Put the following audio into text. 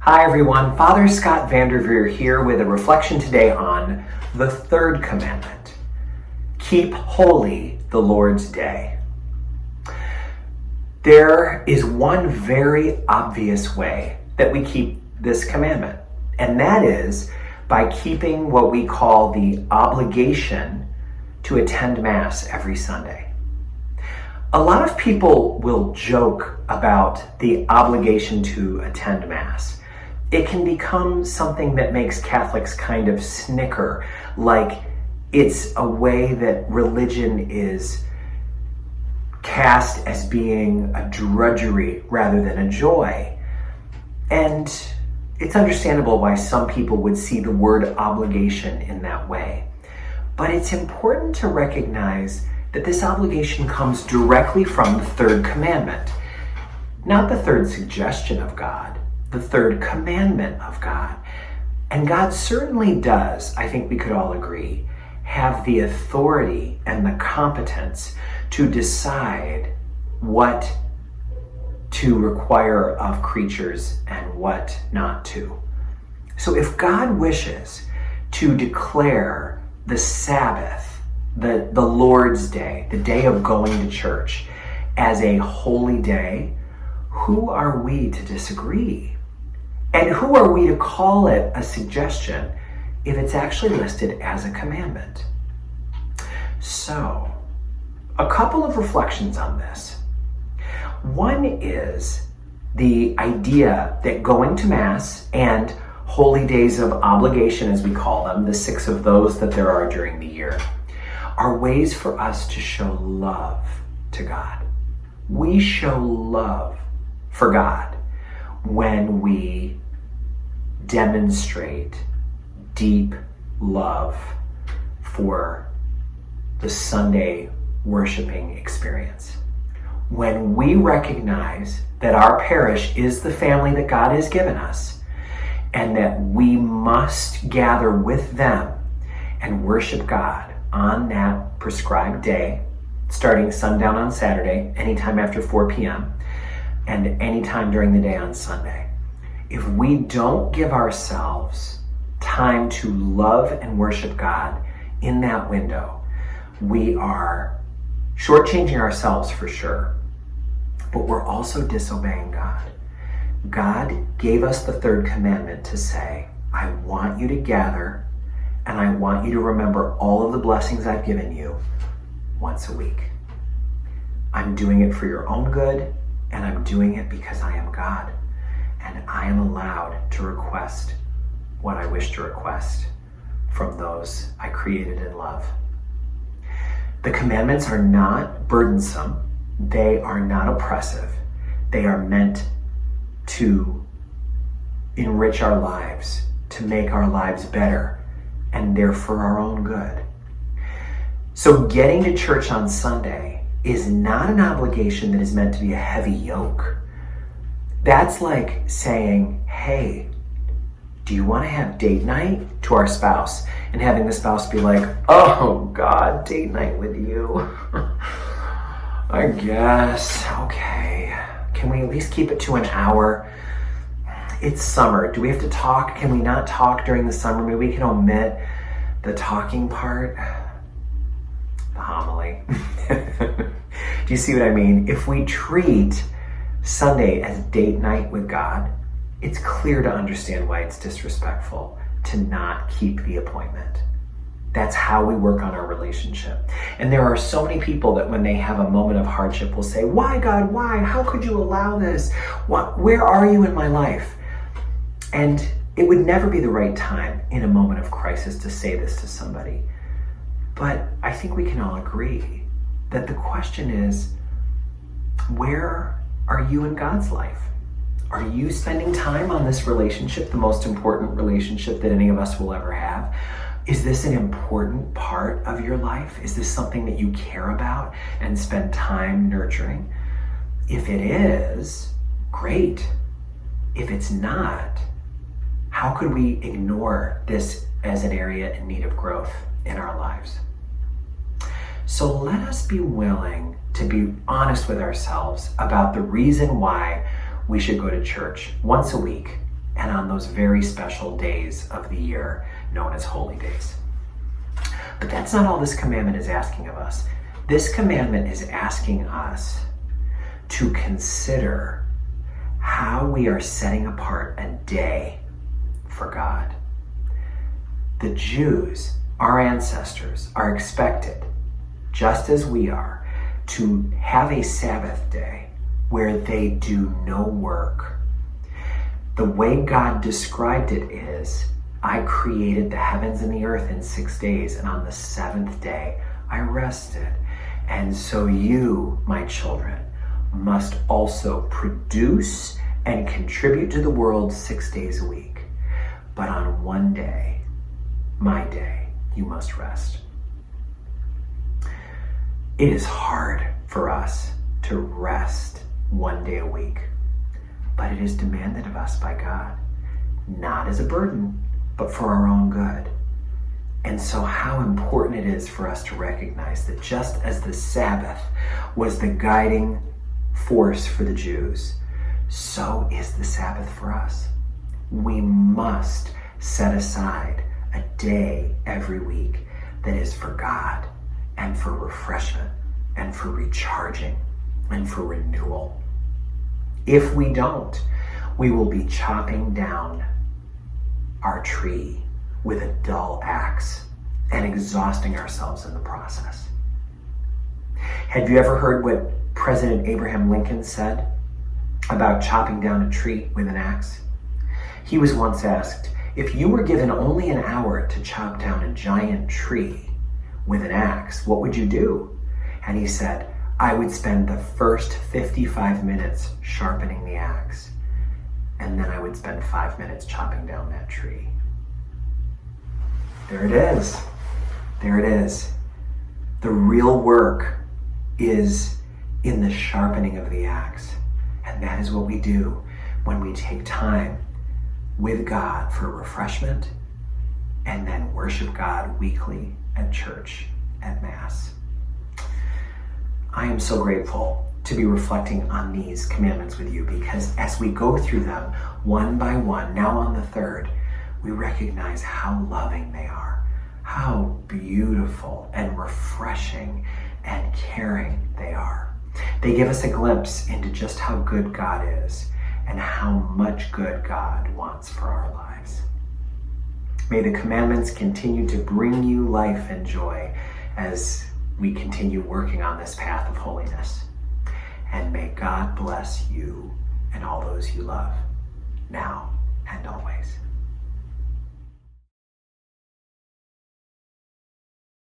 Hi everyone, Father Scott Vanderveer here with a reflection today on the Third Commandment. Keep holy the Lord's Day. There is one very obvious way that we keep this commandment, and that is by keeping what we call the obligation to attend Mass every Sunday. A lot of people will joke about the obligation to attend Mass. It can become something that makes Catholics kind of snicker, like it's a way that religion is cast as being a drudgery rather than a joy. And it's understandable why some people would see the word obligation in that way. But it's important to recognize that this obligation comes directly from the Third Commandment, not the third suggestion of God, the Third Commandment of God. And God certainly does, I think we could all agree, have the authority and the competence to decide what to require of creatures and what not to. So if God wishes to declare the Sabbath, the Lord's Day, the day of going to church, as a holy day, who are we to disagree? And who are we to call it a suggestion if it's actually listed as a commandment? So, a couple of reflections on this. One is the idea that going to Mass and holy days of obligation, as we call them, the 6 of those that there are during the year, are ways for us to show love to God. We show love for God when we demonstrate deep love for the Sunday worshiping experience. When we recognize that our parish is the family that God has given us, and that we must gather with them and worship God on that prescribed day, starting sundown on Saturday, anytime after 4 p.m., and anytime during the day on Sunday. If we don't give ourselves time to love and worship God in that window, we are shortchanging ourselves for sure, but we're also disobeying God. God gave us the Third Commandment to say, I want you to gather and I want you to remember all of the blessings I've given you once a week. I'm doing it for your own good, and I'm doing it because I am God. And I am allowed to request what I wish to request from those I created in love. The commandments are not burdensome. They are not oppressive. They are meant to enrich our lives, to make our lives better, and they're for our own good. So getting to church on Sunday is not an obligation that is meant to be a heavy yoke. That's like saying, hey, do you want to have date night to our spouse? And having the spouse be like, oh God, date night with you. I guess, okay. Can we at least keep it to an hour? It's summer. Do we have to talk? Can we not talk during the summer? Maybe we can omit the talking part. The homily. Do you see what I mean? If we treat Sunday as date night with God, it's clear to understand why it's disrespectful to not keep the appointment. That's how we work on our relationship. And there are so many people that when they have a moment of hardship will say, why God, why? How could you allow this? Where are you in my life? And it would never be the right time in a moment of crisis to say this to somebody. But I think we can all agree that the question is, where are you in God's life? Are you spending time on this relationship, the most important relationship that any of us will ever have? Is this an important part of your life? Is this something that you care about and spend time nurturing? If it is, great. If it's not, how could we ignore this as an area in need of growth in our lives? So let us be willing to be honest with ourselves about the reason why we should go to church once a week and on those very special days of the year known as holy days. But that's not all this commandment is asking of us. This commandment is asking us to consider how we are setting apart a day for God. The Jews, our ancestors, are expected, just as we are, to have a Sabbath day where they do no work. The way God described it is, I created the heavens and the earth in 6 days, and on the seventh day I rested. And so you, my children, must also produce and contribute to the world 6 days a week. But on one day, my day, you must rest. It is hard for us to rest 1 day a week, but it is demanded of us by God, not as a burden, but for our own good. And so how important it is for us to recognize that just as the Sabbath was the guiding force for the Jews, so is the Sabbath for us. We must set aside a day every week that is for God and for refreshment and for recharging and for renewal. If we don't, we will be chopping down our tree with a dull axe and exhausting ourselves in the process. Have you ever heard what President Abraham Lincoln said about chopping down a tree with an axe? He was once asked, if you were given only an hour to chop down a giant tree with an axe, what would you do? And he said, I would spend the first 55 minutes sharpening the axe, and then I would spend 5 minutes chopping down that tree. There it is. There it is. The real work is in the sharpening of the axe. And that is what we do when we take time with God for refreshment and then worship God weekly at church, at Mass. I am so grateful to be reflecting on these commandments with you, because as we go through them one by one, now on the third, we recognize how loving they are, how beautiful and refreshing and caring they are. They give us a glimpse into just how good God is and how much good God wants for our lives. May the commandments continue to bring you life and joy as we continue working on this path of holiness. And may God bless you and all those you love.